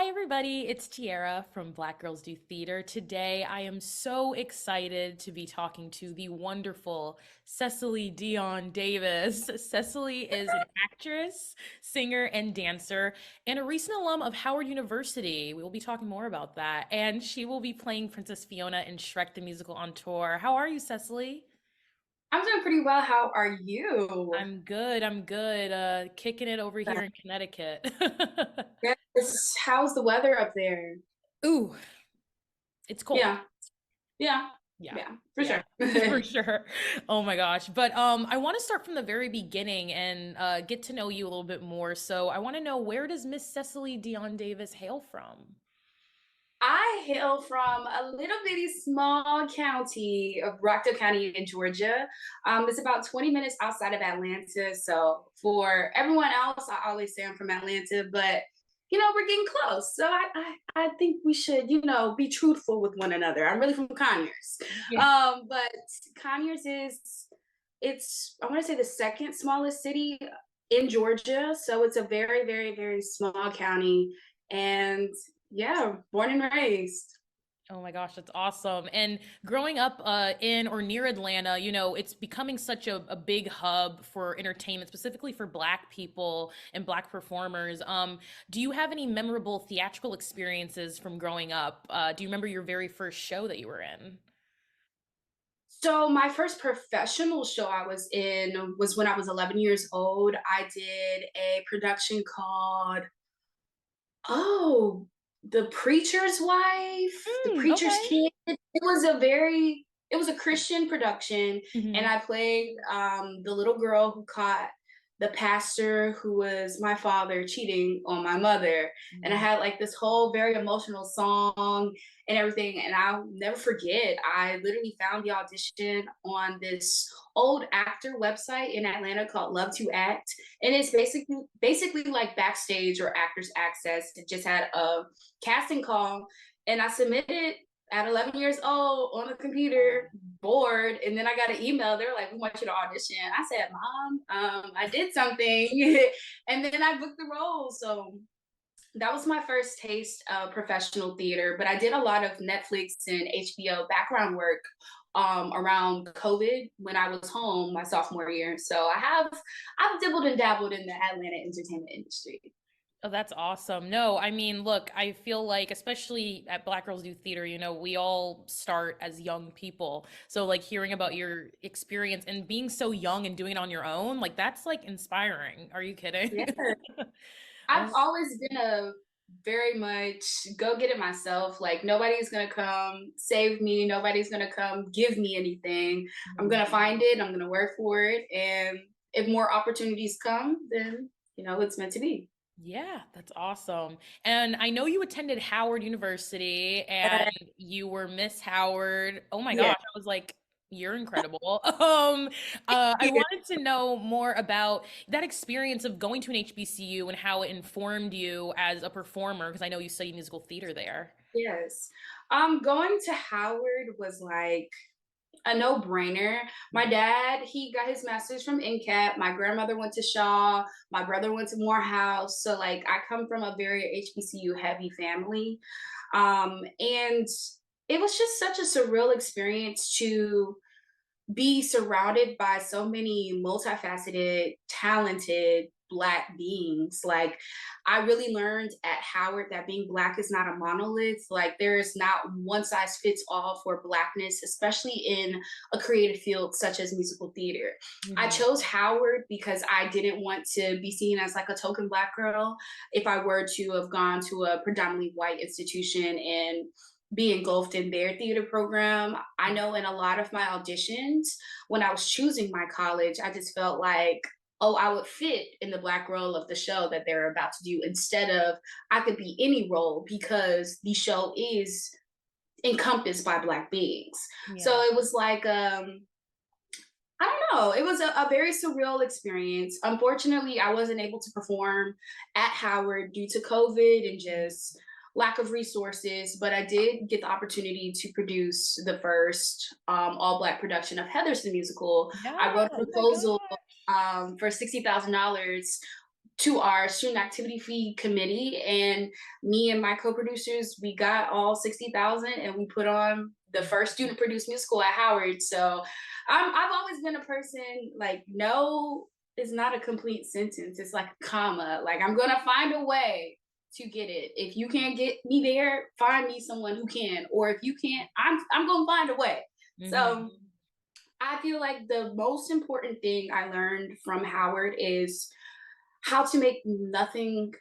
Hi, everybody. It's Tiara from Black Girls Do Theater. Today, I am so excited to be talking to the wonderful Cecily Dionne Davis. Cecily is an actress, singer, and dancer, and a recent alum of Howard University. We will be talking more about that. And she will be playing Princess Fiona in Shrek the Musical on tour. How are you, Cecily? I'm doing pretty well. How are you? I'm good. I'm good. Kicking it over here in Connecticut. Yes. How's the weather up there? Ooh, it's cold. Yeah, yeah, Yeah. yeah, for Yeah, sure. for sure. Oh my gosh. But I want to start from the very beginning and get to know you a little bit more. So I want to know, where does Miss Cecily Dionne Davis hail from? I hail from a little bitty small county of Rockdale County in Georgia. It's about 20 minutes outside of Atlanta. So for everyone else, I always say I'm from Atlanta, but we're getting close. So I think we should, be truthful with one another. I'm really from Conyers. Yeah. But Conyers it's I want to say the second smallest city in Georgia. So it's a very, very, very small county. And yeah, born and raised. Oh my gosh, that's awesome. And growing up in or near Atlanta, it's becoming such a big hub for entertainment, specifically for Black people and Black performers. Do you have any memorable theatrical experiences from growing up? Do you remember your very first show that you were in? So my first professional show I was in was when I was 11 years old. I did a production called Oh, The Preacher's Wife, The Mm, Preacher's okay. Kid. It was a Christian production, and I played the little girl who caught the pastor who was my father cheating on my mother. And I Mhm. had like this whole very emotional song and everything. And I'll never forget, I literally found the audition on this old actor website in Atlanta called Love to Act, and it's basically like backstage or actors access. It just had a casting call, and I submitted at 11 years old on the computer, bored, and then I got an email. They're like, "We want you to audition." I said, "Mom, I did something," and then I booked the role. So that was my first taste of professional theater, but I did a lot of Netflix and HBO background work around COVID when I was home my sophomore year. So I've dabbled and dabbled in the Atlanta entertainment industry. Oh, that's awesome. No, I mean, look, I feel like, especially at Black Girls Do Theater, we all start as young people. So, like, hearing about your experience and being so young and doing it on your own, like, that's like inspiring. Are you Yeah, kidding? I've Oh, always been a very much go get it myself. Like nobody's gonna come save me. Nobody's gonna come give me anything. I'm mhm. gonna find it. I'm gonna work for it. And if more opportunities come, then it's meant to be. Yeah, that's awesome. And I know you attended Howard University and you were Miss Howard. Oh my Yeah. gosh, I was like, you're incredible. I wanted to know more about that experience of going to an HBCU and how it informed you as a performer, because I know you studied musical theater there. Yes. Going to Howard was like a no-brainer. My dad, he got his master's from NCAP. My grandmother went to Shaw. My brother went to Morehouse. So like I come from a very HBCU heavy family. And it was just such a surreal experience to be surrounded by so many multifaceted, talented Black beings. Like, I really learned at Howard that being Black is not a monolith. Like, there is not one size fits all for Blackness, especially in a creative field such as musical theater. I Mhm. chose Howard because I didn't want to be seen as like a token Black girl if I were to have gone to a predominantly white institution and be engulfed in their theater program. I know in a lot of my auditions, when I was choosing my college, I just felt like, oh, I would fit in the Black role of the show that they're about to do instead of I could be any role because the show is encompassed by Black beings. So Yeah. it was like, I don't know. It was a very surreal experience. Unfortunately, I wasn't able to perform at Howard due to COVID and just lack of resources, but I did get the opportunity to produce the first all Black production of Heather's the Musical. I Yeah. wrote a Oh my proposal God. for $60,000 to our student activity fee committee, and me and my co-producers, we got all 60,000 and we put on the first student produced musical at Howard. So I've always been a person like, no is not a complete sentence, it's like a comma. Like, I'm gonna find a way to get it. If you can't get me there, find me someone who can, or if you can't, I'm gonna find a way. Hmm. So I feel like the most important thing I learned from Howard is how to make nothing,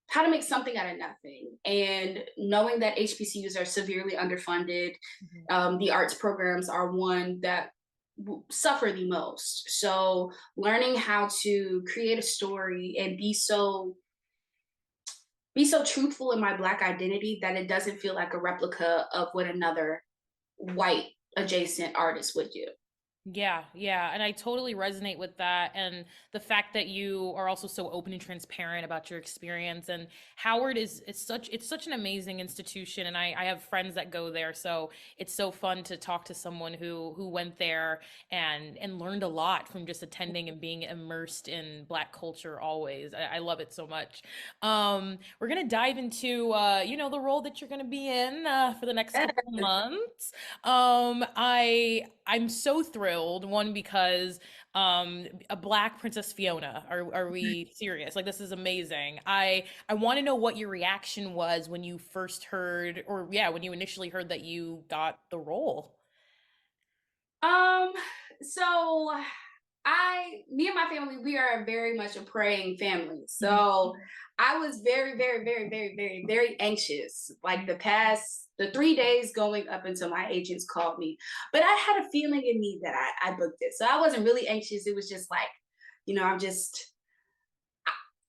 how to make something out of nothing. And knowing that HBCUs are severely underfunded, the arts programs are one that suffer the most. So learning how to create a story and be so truthful in my Black identity that it doesn't feel like a replica of what another white adjacent artist would do. Yeah, yeah, and I totally resonate with that, and the fact that you are also so open and transparent about your experience. And Howard is such an amazing institution, and I have friends that go there, so it's so fun to talk to someone who went there and learned a lot from just attending and being immersed in Black culture always. I love it so much. We're gonna dive into the role that you're gonna be in for the next couple of months. I'm so thrilled. One, because a Black Princess Fiona. Are we serious? Like, this is amazing. I want to know what your reaction was when you first heard, or yeah, when you initially heard that you got the role. Um, so me and my family, we are very much a praying family. Mhm. So I was very, very, very, very, very, very anxious. Like the 3 days going up until my agents called me, but I had a feeling in me that I booked it. So I wasn't really anxious. It was just like, I'm just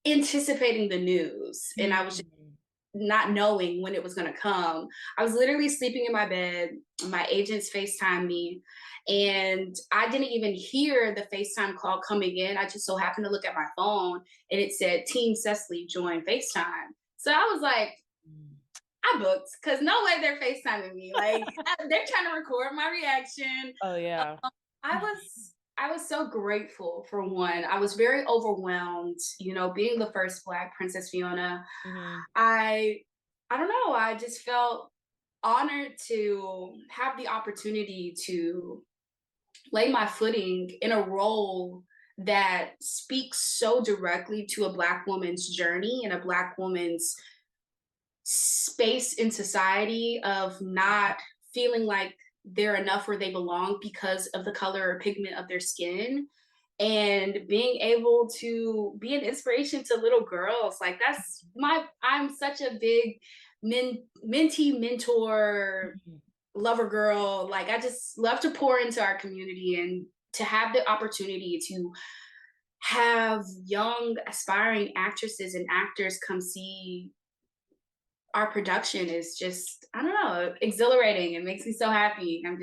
anticipating the news, and I was Mhm. not knowing when it was going to come. I was literally sleeping in my bed. My agents FaceTimed me, and I didn't even hear the FaceTime call coming in. I just so happened to look at my phone, and it said Team Cecily joined FaceTime. So I was like, Mhm. I booked, because no way they're FaceTiming me. Like, they're trying to record my reaction. Oh yeah. I was so grateful. For one, I was very overwhelmed, being the first Black Princess Fiona. Hmm. I I don't know, I just felt honored to have the opportunity to lay my footing in a role that speaks so directly to a Black woman's journey and a Black woman's space in society of not feeling like they're enough where they belong because of the color or pigment of their skin, and being able to be an inspiration to little girls. Like, I'm such a big mentee, mentor, lover girl. Like, I just love to pour into our community, and to have the opportunity to have young aspiring actresses and actors come see our production is just, I don't know, exhilarating. It makes me so happy. I'm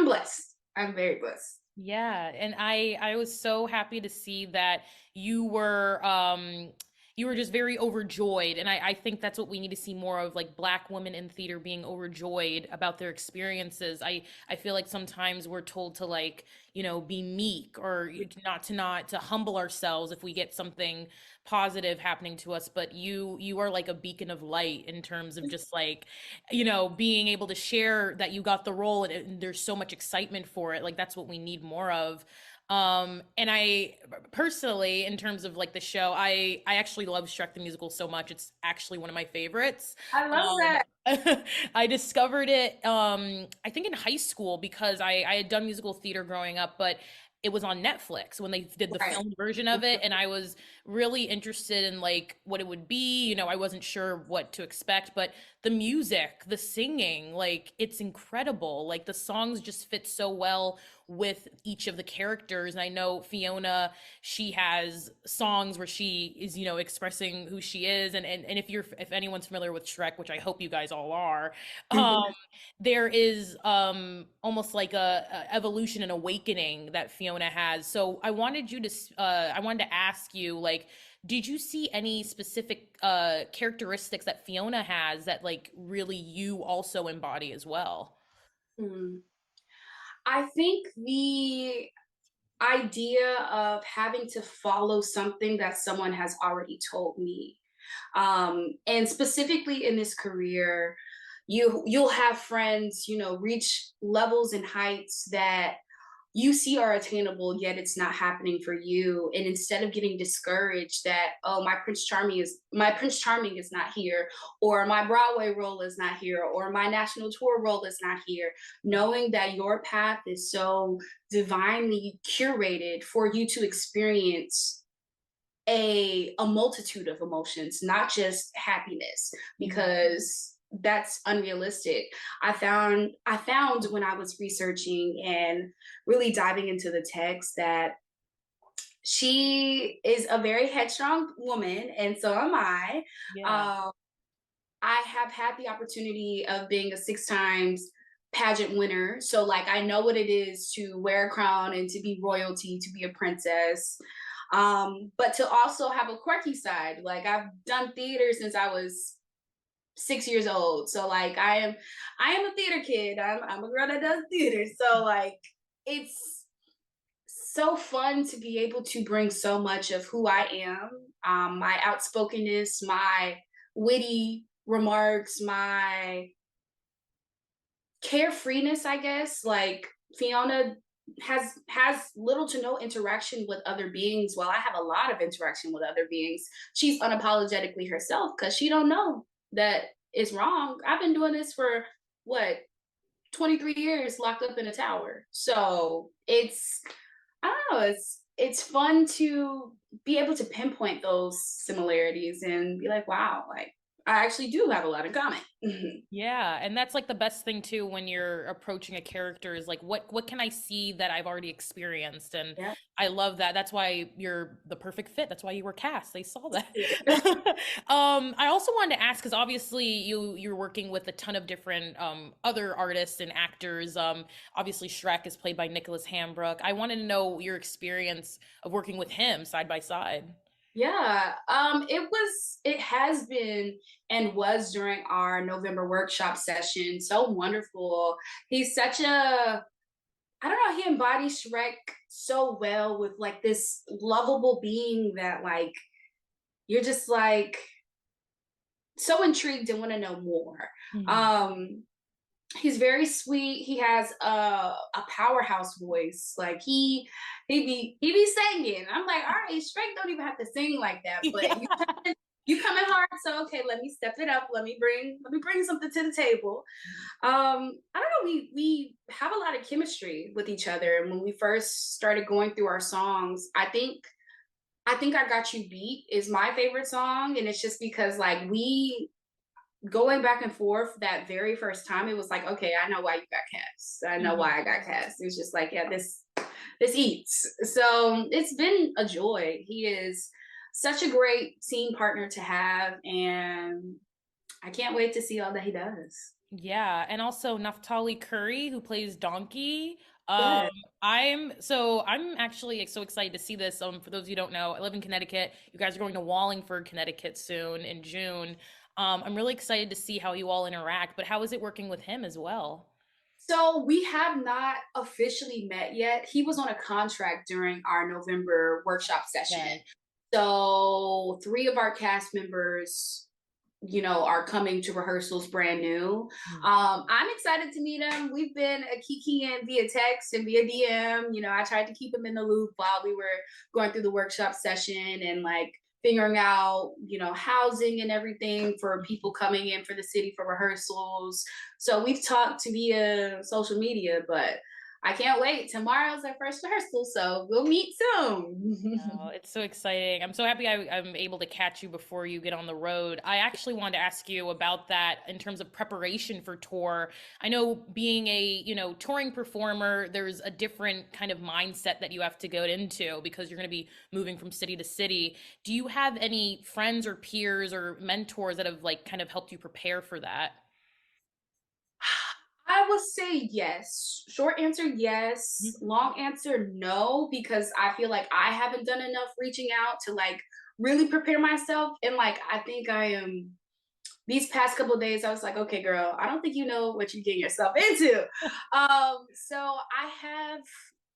blessed. I'm very blessed. Yeah, and I was so happy to see that you were just very overjoyed, and I think that's what we need to see more of, like Black women in theater being overjoyed about their experiences. I feel like sometimes we're told to, like, be meek, or not to humble ourselves if we get something positive happening to us, but you are like a beacon of light in terms of just like, being able to share that you got the role, and there's so much excitement for it. Like, that's what we need more of. And I personally, in terms of like the show, I actually love Shrek the Musical so much. It's actually one of my favorites. I love Um, that. I discovered it, I think in high school, because I had done musical theater growing up, but it was on Netflix when they did the Right. film version of it, and I was really interested in like what it would be. I wasn't sure what to expect, but the music, the singing, like, it's incredible. Like, the songs just fit so well with each of the characters. And I know Fiona, she has songs where she is, expressing who she is. And if anyone's familiar with Shrek, which I hope you guys all are, um, there is almost like a evolution and awakening that Fiona has. So I wanted to ask you, like, did you see any specific characteristics that Fiona has that, like, really you also embody as well? Hmm. I think idea of having to follow something that someone has already told me. And specifically in this career, you'll have friends, reach levels and heights that you see are attainable, yet it's not happening for you. And instead of getting discouraged that, oh, my Prince Charming is not here, or my Broadway role is not here, or my national tour role is not here, knowing that your path is so divinely curated for you to experience a multitude of emotions, not just happiness, Mhm. because that's unrealistic. I found when I was researching and really diving into the text that she is a very headstrong woman, and so am I. Yeah. Um, I have had the opportunity of being a six times pageant winner. So, like, I know what it is to wear a crown and to be royalty, to be a princess. But to also have a quirky side. Like, I've done theater since I was 6 years old. So, like, I am a theater kid. I'm a girl that does theater. So, like, it's so fun to be able to bring so much of who I am, my outspokenness, my witty remarks, my carefreeness, I guess. Like, Fiona has little to no interaction with other beings, while I have a lot of interaction with other beings. She's unapologetically herself because she don't know that it's wrong. I've been doing this for what, 23 years locked up in a tower. So it's, I don't know, it's fun to be able to pinpoint those similarities and be like, wow, like I actually do have a lot in common. Yeah, and that's like the best thing too when you're approaching a character is like what can I see that I've already experienced? And Yeah. I love that. That's why you're the perfect fit. That's why you were cast. They saw that. Yeah. I also wanted to ask because obviously you're working with a ton of different other artists and actors. Obviously Shrek is played by Nicholas Hambrook. I wanted to know your experience of working with him side by side. Yeah, it has been and was during our November workshop session so wonderful. He's such a, I don't know, he embodies Shrek so well with like this lovable being that like you're just like so intrigued and want to know more. Mhm. Um he's very sweet. He has a powerhouse voice. Like he be singing. I'm like, all right, Shrek don't even have to sing like that, but Yeah. you coming hard, so okay, let me step it up. Let me bring something to the table. I don't know, we have a lot of chemistry with each other. And when we first started going through our songs, I think I Got You Beat is my favorite song. And it's just because like we going back and forth that very first time, it was like, okay, I know why you got cast. I know Mhm. why I got cast. It's just like, yeah, this eats. So it's been a joy. He is such a great scene partner to have, and I can't wait to see all that he does. Yeah, and also Naftali Curry, who plays Donkey. Um, Yeah. I'm actually so excited to see this. For those of you who don't know, I live in Connecticut. You guys are going to Wallingford, Connecticut soon in June. I'm really excited to see how you all interact, but how is it working with him as well? So we have not officially met yet. He was on a contract during our November workshop session. Okay. So three of our cast members, are coming to rehearsals brand new. Hmm. I'm excited to meet him. We've been kikiing via text and via DM. I tried to keep him in the loop while we were going through the workshop session and like figuring out, housing and everything for people coming in for the city for rehearsals. So we've talked via social media, but I can't wait. Tomorrow's our first rehearsal, so we'll meet Oh, soon. it's so exciting. I'm so happy I'm able to catch you before you get on the road. I actually wanted to ask you about that in terms of preparation for tour. I know being a, touring performer, there's a different kind of mindset that you have to go into because you're going to be moving from city to city. Do you have any friends or peers or mentors that have like kind of helped you prepare for that? I will say yes. Short answer, yes. Mhm. Long answer, no, because I feel like I haven't done enough reaching out to like really prepare myself. And like, I think I am, these past couple of days, I was like, okay, girl, I don't think you know what you're getting yourself into. So I have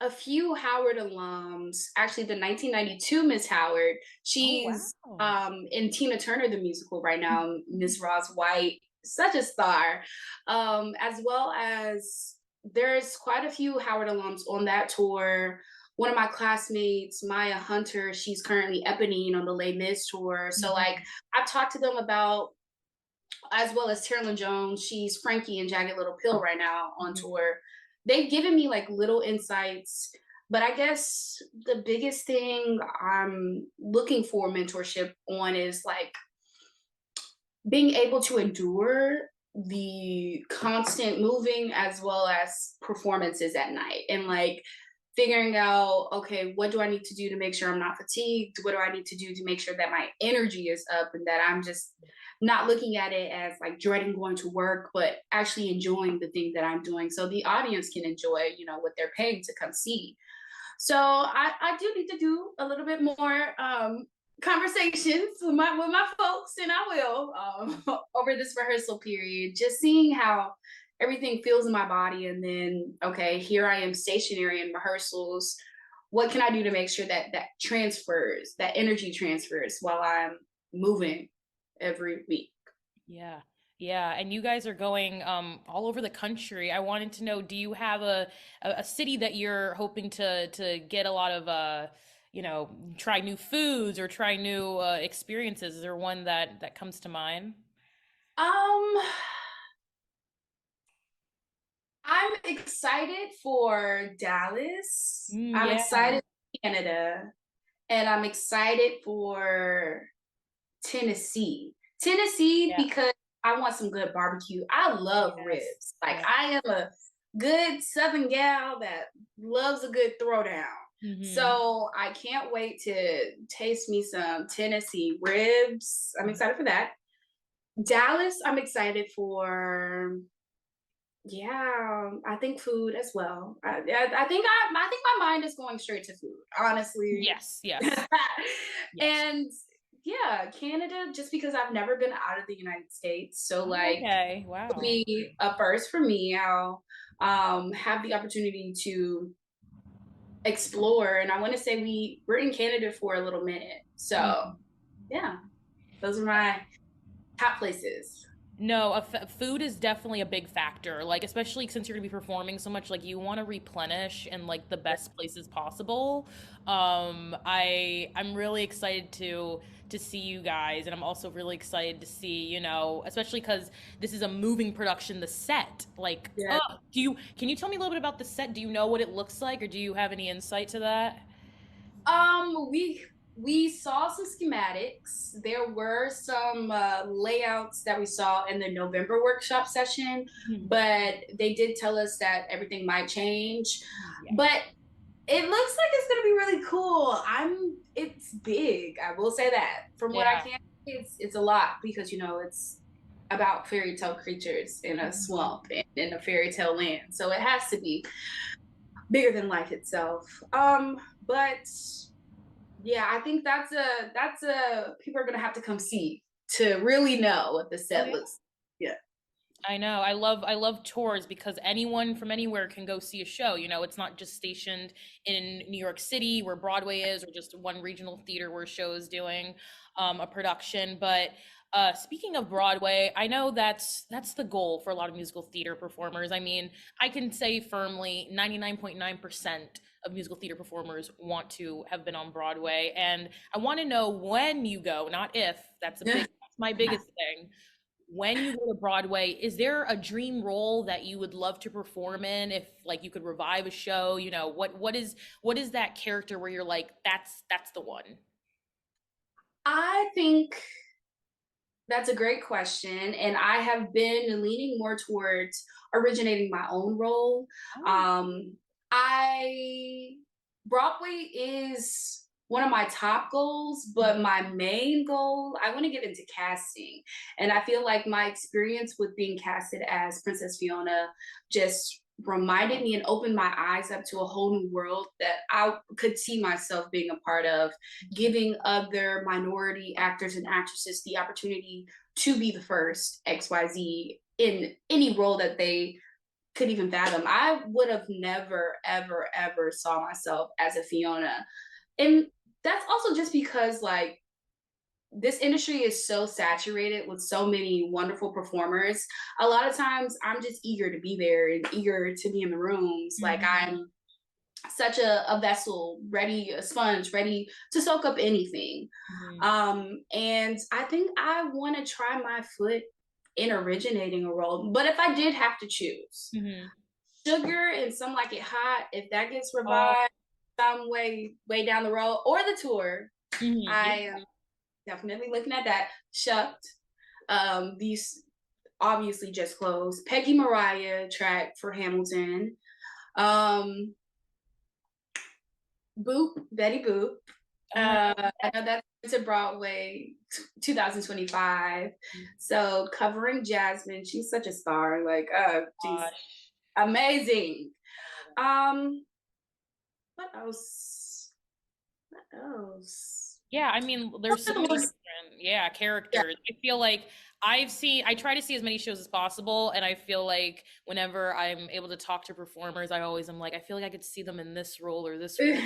a few Howard alums, actually the 1992 Miss Howard. Oh, She's wow. in Tina Turner the musical right now, Mhm. Miss Ross White, such a star. As well as there's quite a few Howard alums on that tour. One of my classmates, Maya Hunter, she's currently Eponine on the Les Mis tour. So like Mhm. I've talked to them about, as well as Tyrone Jones. She's Frankie and Jagged Little Pill right now on Mhm. tour. They've given me like little insights, but I guess the biggest thing I'm looking for mentorship on is like being able to endure the constant moving as well as performances at night, and like figuring out, okay, what do I need to do to make sure I'm not fatigued? What do I need to do to make sure that my energy is up and that I'm just not looking at it as like dreading going to work, but actually enjoying the thing that I'm doing so the audience can enjoy, what they're paying to come see. So I do need to do a little bit more conversations with my folks, and I will over this rehearsal period, just seeing how everything feels in my body, and then okay, here I am stationary in rehearsals. What can I do to make sure that that energy transfers while I'm moving every week? Yeah. Yeah, and you guys are going all over the country. I wanted to know, do you have a city that you're hoping to get a lot of try new foods or try new experiences? Is there one that comes to mind? Um, I'm excited for Dallas. Mm, I'm yeah. excited for Canada. And I'm excited for Tennessee. Tennessee Yeah. because I want some good barbecue. I love Yes. ribs. Like Yeah. I am a good Southern gal that loves a good throwdown. Hmm. So I can't wait to taste me some Tennessee ribs. I'm excited for that. Dallas, I'm excited for, yeah, I think food as well. I think my mind is going straight to food, honestly. Yes, yes, yes. And yeah, Canada, just because I've never been out of the United States, so Oh, like okay. it'll Wow. be a first for me. I'll have the opportunity to explore, and I want to say we're in Canada for a little minute. So Mhm. yeah, those are my top places. No, food is definitely a big factor. Like, especially since you're gonna be performing so much, like you want to replenish in like the best places possible. I'm really excited to see you guys, and I'm also really excited to see, especially because this is a moving production. The set, like, Yeah. can you tell me a little bit about the set? Do you know what it looks like, or do you have any insight to that? We saw some schematics. There were some layouts that we saw in the November workshop session, Mhm. but they did tell us that everything might change. Yes. But it looks like it's gonna be really cool. It's big. I will say that. From what I Yeah. can see, it's a lot because it's about fairy tale creatures in a Mhm. swamp and in a fairy tale land. So it has to be bigger than life itself. But yeah, I think that's a people are gonna have to come see to really know what the Oh set yeah. looks. Yeah. I know. I love tours because anyone from anywhere can go see a show. It's not just stationed in New York City where Broadway is, or just one regional theater where a show is doing a production. But speaking of Broadway, I know that's the goal for a lot of musical theater performers. I mean, I can say firmly 99.9% of musical theater performers want to have been on Broadway. And I want to know when you go, not if. That's my biggest thing. When you go to Broadway, is there a dream role that you would love to perform in if like you could revive a show? What is that character where you're like, that's the one? I think that's a great question, and I have been leaning more towards originating my own role. Oh. Um, I Broadway is one of my top goals, but my main goal, I want to get into casting. And I feel like my experience with being casted as Princess Fiona just reminded me and opened my eyes up to a whole new world that I could see myself being a part of, giving other minority actors and actresses the opportunity to be the first XYZ in any role that they could even fathom. I would have never, ever, ever saw myself as a Fiona. And that's also just because like this industry is so saturated with so many wonderful performers. A lot of times I'm just eager to be there and eager to be in the rooms. Like Mhm. I'm such a vessel, ready, a sponge, ready to soak up anything. Mhm. And I think I want to try my foot in originating a role. But if I did have to choose, Mhm. Sugar and Some Like It Hot, if that gets Oh. revived some way down the road, or the tour, Mhm. I Yeah. am definitely looking at that. Shucked. These obviously just closed. Peggy Mariah track for Hamilton. Um, Boop, Betty Boop. Oh my I know that's to Broadway 2025. God. So covering Jasmine, she's such a star. Like, she's Gosh. amazing. Oh my God. Um, what else? What else? Yeah, I mean, Those there's so are the many ones. different, yeah, Yeah. characters. I feel like I try to see as many shows as possible, and I feel like whenever I'm able to talk to performers, I always am like, I feel like I could see them in this role or this role.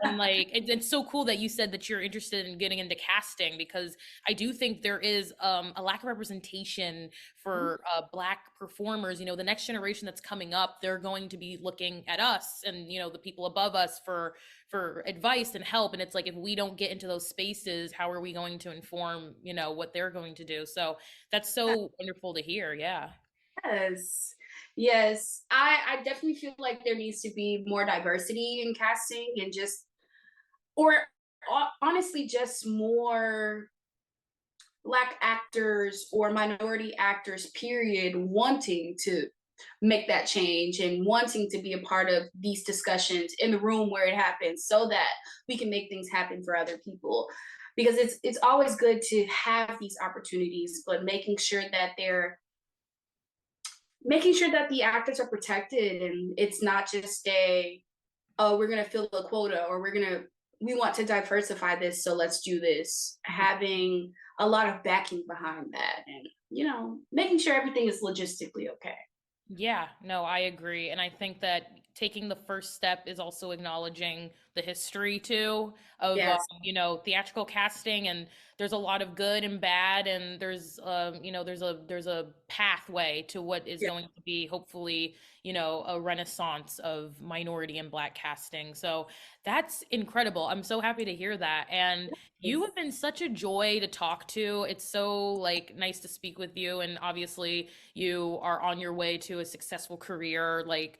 And like it's so cool that you said that you're interested in getting into casting because I do think there is a lack of representation for Black performers. You know, the next generation that's coming up, they're going to be looking at us and you know the people above us for advice and help. And it's like if we don't get into those spaces, how are we going to inform you know what they're going to do? So that's so wonderful to hear. Yeah. Yes. Yes. I definitely feel like there needs to be more diversity in casting and just, or honestly, just more Black actors or minority actors, period, wanting to make that change and wanting to be a part of these discussions in the room where it happens so that we can make things happen for other people. Because it's always good to have these opportunities, but making sure that the actors are protected and it's not just a, oh, we're going to fill a quota or we want to diversify this, so let's do this. Having a lot of backing behind that and, making sure everything is logistically okay. Yeah, no, I agree. And I think that taking the first step is also acknowledging the history too of Yes. you know, theatrical casting and there's a lot of good and bad and there's you know, there's a pathway to what is Yeah. going to be hopefully, you know, a renaissance of minority and Black casting. So that's incredible. I'm so happy to hear that. And you have been such a joy to talk to. It's so like nice to speak with you and obviously you are on your way to a successful career, like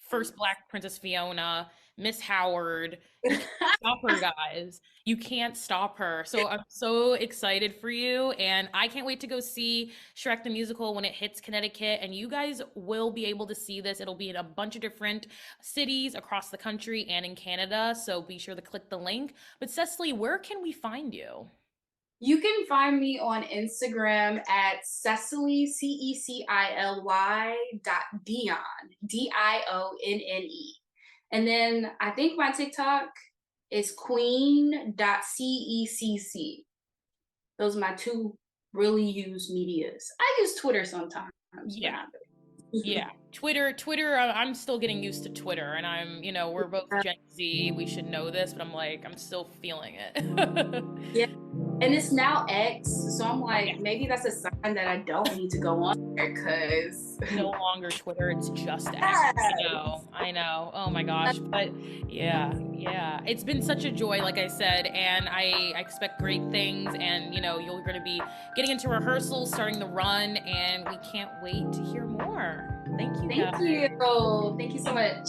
first Black Princess Fiona, Miss Howard. You can't stop her, guys. You can't stop her. So I'm so excited for you, and I can't wait to go see Shrek the Musical when it hits Connecticut. And you guys will be able to see this. It'll be in a bunch of different cities across the country and in Canada. So be sure to click the link. But Cecily, where can we find you? You can find me on Instagram at Cecily, Cecily. Dionne. And then I think my TikTok is queen.cecc. Those are my two really used medias. I use Twitter sometimes, but Yeah. not really. Yeah, Twitter. I'm still getting used to Twitter, and I'm, you know, we're both Gen Z. We should know this, but I'm like, I'm still feeling it. Yeah. And it's now X, so I'm like, Yeah, maybe that's a sign that I don't need to go on there because no longer Twitter. It's just X. I know. I know. Oh my gosh. But yeah, yeah. It's been such a joy, like I said, and I expect great things. And you know, you're going to be getting into rehearsals, starting the run, and we can't wait to hear more. Thank you, thank guys. you. Thank you so much.